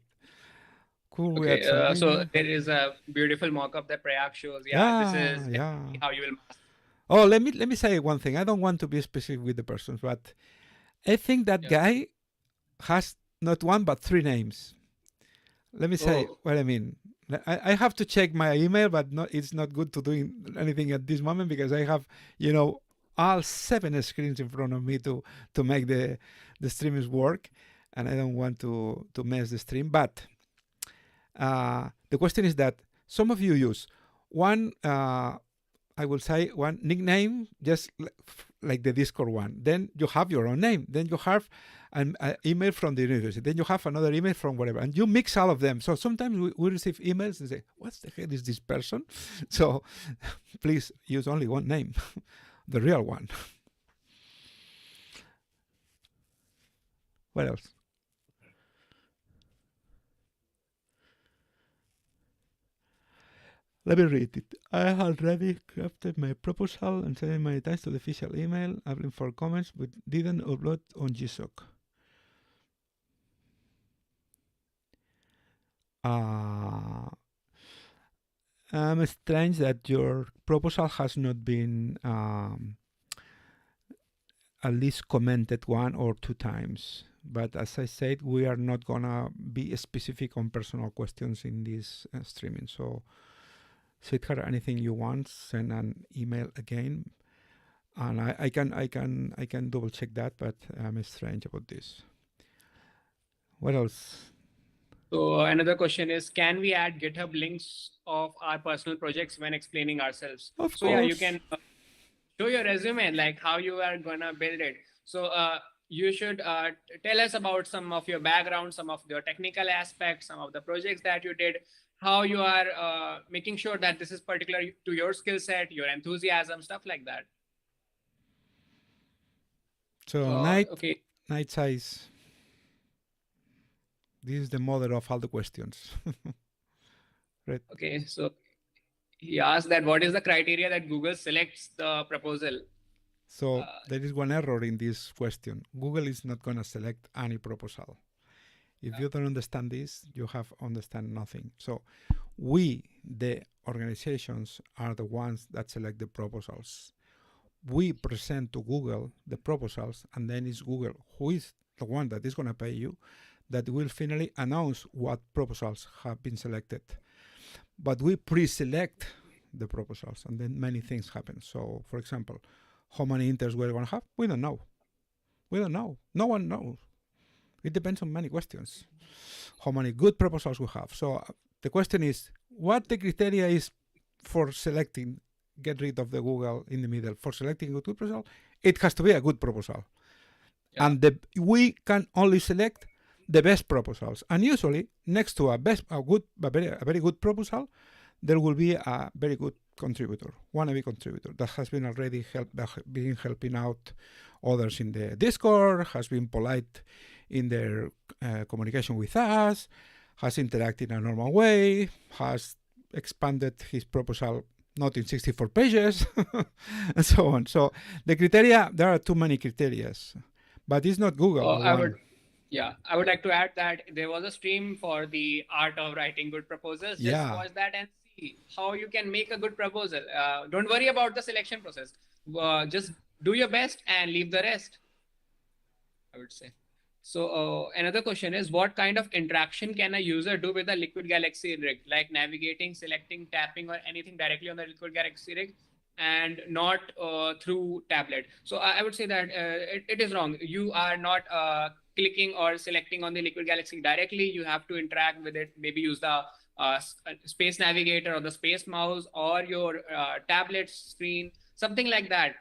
Cool. Okay, so there is a beautiful mock-up that Prayag shows. This is how you will master. Oh, let me say one thing. I don't want to be specific with the persons, but I think that guy has not one but three names. Let me say what I mean. I have to check my email, but it's not good to do anything at this moment because I have, all 7 screens in front of me to make the streams work, and I don't want to mess the stream. But the question is that some of you use one, I will say one nickname, just like the Discord one. Then you have your own name. Then you have an email from the university. Then you have another email from whatever. And you mix all of them. So sometimes we receive emails and say, what the heck is this person? So please use only one name, the real one. What else? Let me read it. I already crafted my proposal and sent my thanks to the official email, asking for comments, but didn't upload on GSoC. I'm strange that your proposal has not been at least commented 1 or 2 times. But as I said, we are not gonna be specific on personal questions in this streaming. So, Siddhar, anything you want, send an email again, and I can double check that. But I'm strange about this. What else? So another question is, can we add GitHub links of our personal projects when explaining ourselves? Of so course. Yeah, you can show your resume, like how you are gonna build it. So you should tell us about some of your background, some of your technical aspects, some of the projects that you did, how you are making sure that this is particular to your skill set, your enthusiasm, stuff like that. So Night size. This is the mother of all the questions. Right. Okay, so he asked that what is the criteria that Google selects the proposal? So there is one error in this question. Google is not going to select any proposal. If you don't understand this, you have understand nothing. So we, the organizations, are the ones that select the proposals. We present to Google the proposals, and then it's Google who is the one that is going to pay you that will finally announce what proposals have been selected. But we pre-select the proposals, and then many things happen. So, for example, how many inters we're going to have? We don't know. We don't know. No one knows. It depends on many questions. How many good proposals we have. So the question is, what the criteria is for selecting, get rid of the Google in the middle, for selecting a good proposal? It has to be a good proposal. Yeah. And we can only select the best proposals. And usually, next to a very good proposal, there will be a very good contributor, wannabe contributor that has been already helping out others in the Discord, has been polite in their communication with us, has interacted in a normal way, has expanded his proposal not in 64 pages, and so on. So the criteria, there are too many criteria, but it's not Google. I would like to add that there was a stream for the art of writing good proposals. Just watch that and see how you can make a good proposal. Don't worry about the selection process. Just do your best and leave the rest, I would say. So another question is, what kind of interaction can a user do with the Liquid Galaxy rig, like navigating, selecting, tapping, or anything directly on the Liquid Galaxy rig, and not through tablet? So I would say that it is wrong. You are not clicking or selecting on the Liquid Galaxy directly. You have to interact with it, maybe use the space navigator or the space mouse or your tablet screen, something like that.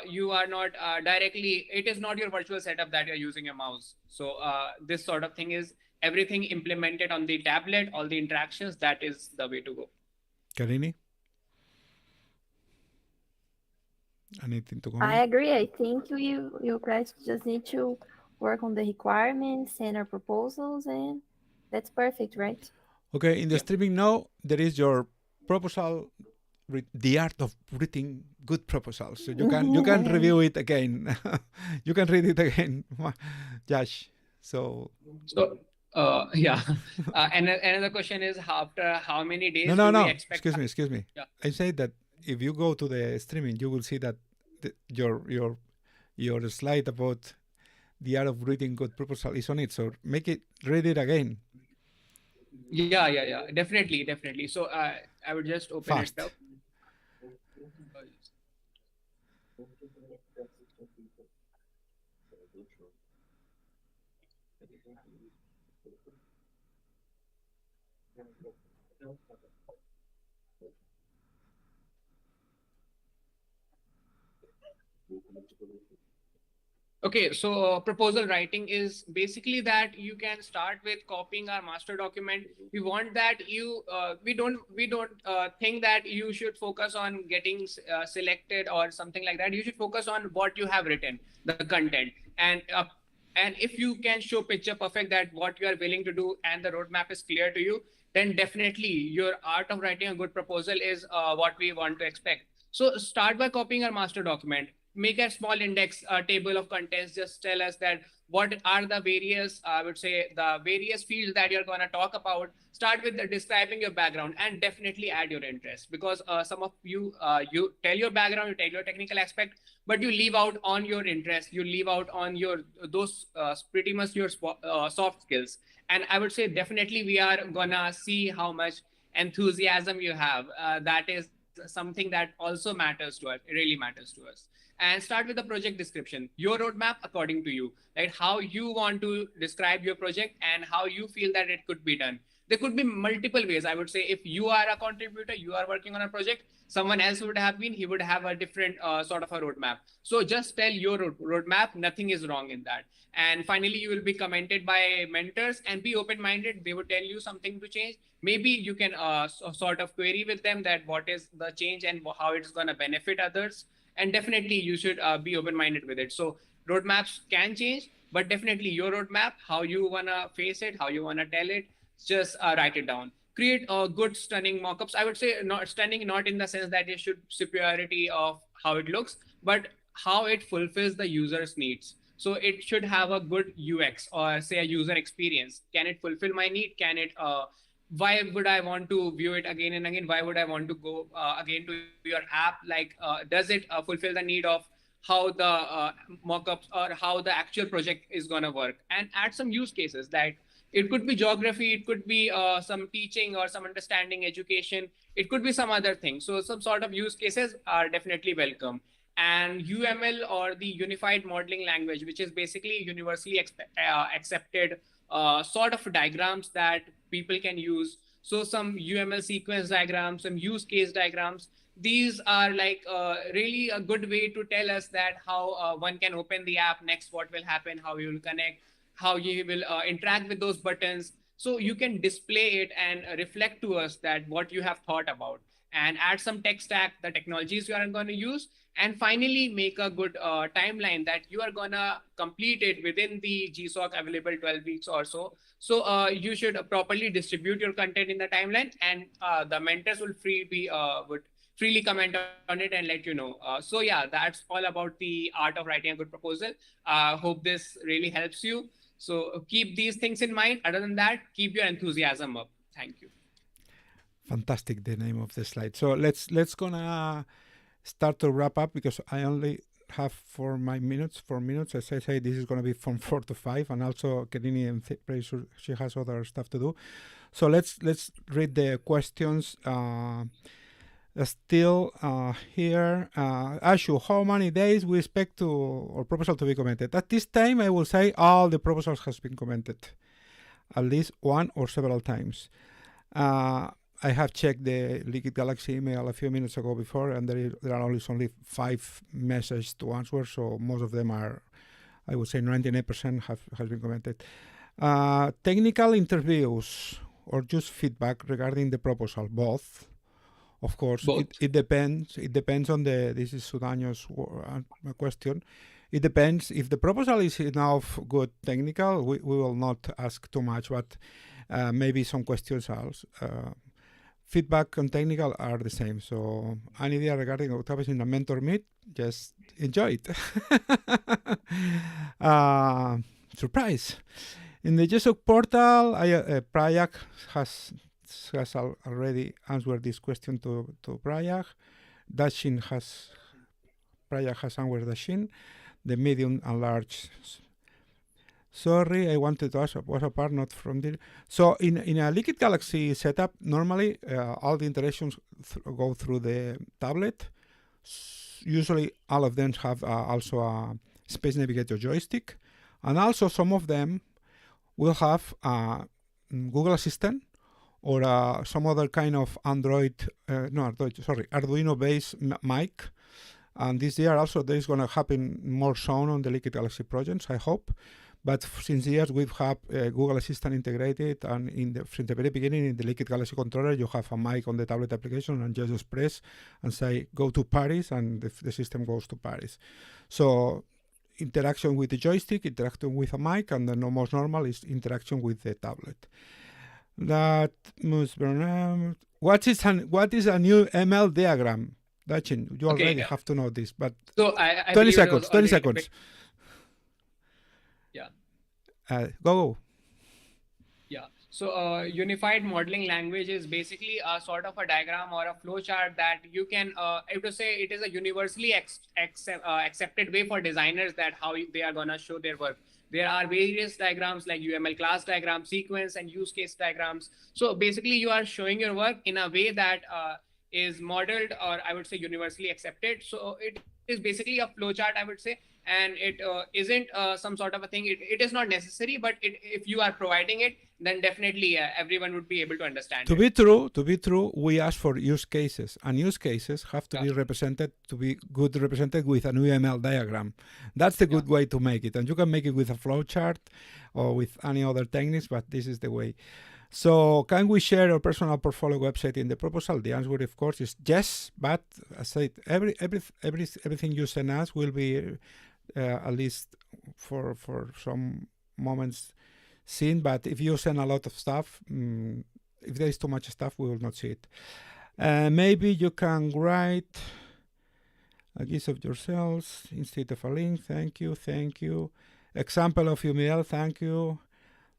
You are not directly, it is not your virtual setup that you're using a mouse. So this sort of thing is everything implemented on the tablet, all the interactions, that is the way to go. Karini? Anything to I comment? agree. I think you guys just need to work on the requirements, send our proposals, and that's perfect, right? Okay, in the Yeah. streaming now, there is your proposal, the art of writing good proposals. So you can review it again. You can read it again, Josh. So So, yeah. And another question is, after how many no, days no, do we no. expect? Excuse me. Yeah. I say that if you go to the streaming, you will see that your slide about the art of reading good proposal is on it. So read it again. Yeah. Definitely. So, I would just open it Fast. up. Okay, so proposal writing is basically that you can start with copying our master document. We want that we don't think that you should focus on getting selected or something like that. You should focus on what you have written, the content, and if you can show picture perfect that what you are willing to do and the roadmap is clear to you, then definitely your art of writing a good proposal is what we want to expect. So start by copying our master document, make a small index table of contents, just tell us that what are the various, I would say, the various fields that you're going to talk about. Start with describing your background and definitely add your interest, because some of you you tell your background, you tell your technical aspect, but you leave out on your interest, you leave out on your those pretty much your soft skills. And I would say definitely we are gonna see how much enthusiasm you have. That is something that also matters to us. It really matters to us. And start with the project description, your roadmap according to you, right? How you want to describe your project and how you feel that it could be done. There could be multiple ways. I would say if you are a contributor, you are working on a project, someone else would have been, he would have a different sort of a roadmap. So just tell your roadmap, nothing is wrong in that. And finally, you will be commented by mentors and be open-minded. They would tell you something to change. Maybe you can sort of query with them that what is the change and how it's going to benefit others. And definitely you should be open-minded with it. So roadmaps can change, but definitely your roadmap, how you want to face it, how you want to tell it, just write it down. Create good stunning mockups. I would say not stunning, not in the sense that it should superiority of how it looks, but how it fulfills the user's needs. So it should have a good UX, or say a user experience. Can it fulfill my need? Can it why would I want to view it again and again? Why would I want to go again to your app? Like, does it fulfill the need of how the mockups or how the actual project is going to work? And add some use cases. That it could be geography, it could be some teaching or some understanding education, it could be some other thing. So some sort of use cases are definitely welcome. And UML, or the unified modeling language, which is basically universally accepted sort of diagrams that people can use. So some UML sequence diagrams, some use case diagrams, these are like really a good way to tell us that how one can open the app, next what will happen, how you will connect, how you will interact with those buttons. So you can display it and reflect to us that what you have thought about, and add some tech stack, the technologies you are going to use, and finally make a good timeline that you are going to complete it within the GSoC available 12 weeks or so. So you should properly distribute your content in the timeline, and the mentors will would freely comment on it and let you know. So yeah, that's all about the art of writing a good proposal. Hope this really helps you. So keep these things in mind. Other than that, keep your enthusiasm up. Thank you. Fantastic, the name of the slide. So let's gonna start to wrap up, because I only have 4 minutes. As I say, this is gonna be from 4 to 5, and also Kerini, I'm pretty sure she has other stuff to do. So let's read the questions. Still here, Ashu, how many days we expect our proposal to be commented? At this time, I will say all the proposals has been commented, at least one or several times. I have checked the Liquid Galaxy email a few minutes ago before, and there are only 5 messages to answer, so most of them are, I would say 99% has been commented. Technical interviews or just feedback regarding the proposal, both. Of course, Both. it depends. It depends on this is Sudaño's question. It depends. If the proposal is enough good technical, we will not ask too much, but maybe some questions are. Feedback on technical are the same. So any idea regarding what happens in a mentor meet, just enjoy it. Surprise. In the GSoC portal, Prayag has already answered this question to Prayag. Prayag has answered Dashin, the medium and large. Sorry, I wanted to ask, was a part not from the... So in a Liquid Galaxy setup, normally all the interactions go through the tablet. Usually all of them have also a Space Navigator joystick. And also some of them will have Google Assistant or some other kind of Arduino-based mic. And this year also there is going to happen more soon on the Liquid Galaxy projects, I hope. But since years we've had Google Assistant integrated, and from the very beginning in the Liquid Galaxy controller you have a mic on the tablet application and just press and say go to Paris, and the system goes to Paris. So interaction with the joystick, interaction with a mic, and the most normal is interaction with the tablet. That must be... What is a new ML diagram? Dachin, you already have to know this, but so I 20 seconds. 20 seconds. Yeah. Go. Yeah. So unified modeling language is basically a sort of a diagram or a flowchart that you can, I have to say, it is a universally accepted way for designers that how they are going to show their work. There are various diagrams like UML class diagram, sequence, and use case diagrams. So basically, you are showing your work in a way that is modeled, or I would say universally accepted. So it is basically a flowchart, I would say, and it isn't some sort of a thing. It is not necessary, but if you are providing it, then definitely everyone would be able to understand. To be true, we ask for use cases, and use cases have to be represented, to be good represented with an UML diagram. That's the good way to make it, and you can make it with a flowchart or with any other techniques, but this is the way. So can we share our personal portfolio website in the proposal? The answer, of course, is yes, but as I said, everything you send us will be at least for some moments seen, but if you send a lot of stuff, if there is too much stuff, we will not see it. Maybe you can write a gist of yourselves instead of a link. Thank you. Example of UML, thank you.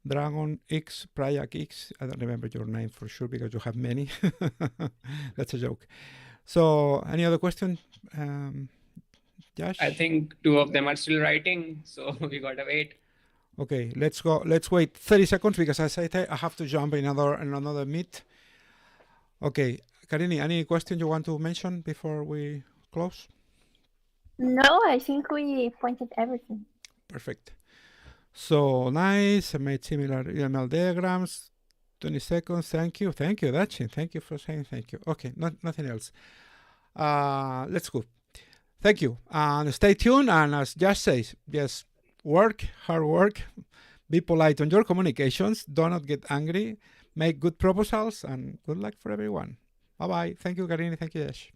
Dragon X, Prayag X. I don't remember your name for sure because you have many. That's a joke. So, any other question? Josh? I think 2 of them are still writing, so we gotta wait. Okay, let's go. Let's wait 30 seconds because as I said, I have to jump in another meet. Okay, Karini, any question you want to mention before we close? No, I think we pointed everything. Perfect. So nice. I made similar UML diagrams. 20 seconds. Thank you, Dachin. Thank you for saying thank you. Okay, nothing else. Let's go. Thank you. And stay tuned. And as Josh says, just hard work, be polite on your communications. Do not get angry. Make good proposals, and good luck for everyone. Bye-bye. Thank you, Karini. Thank you, Josh.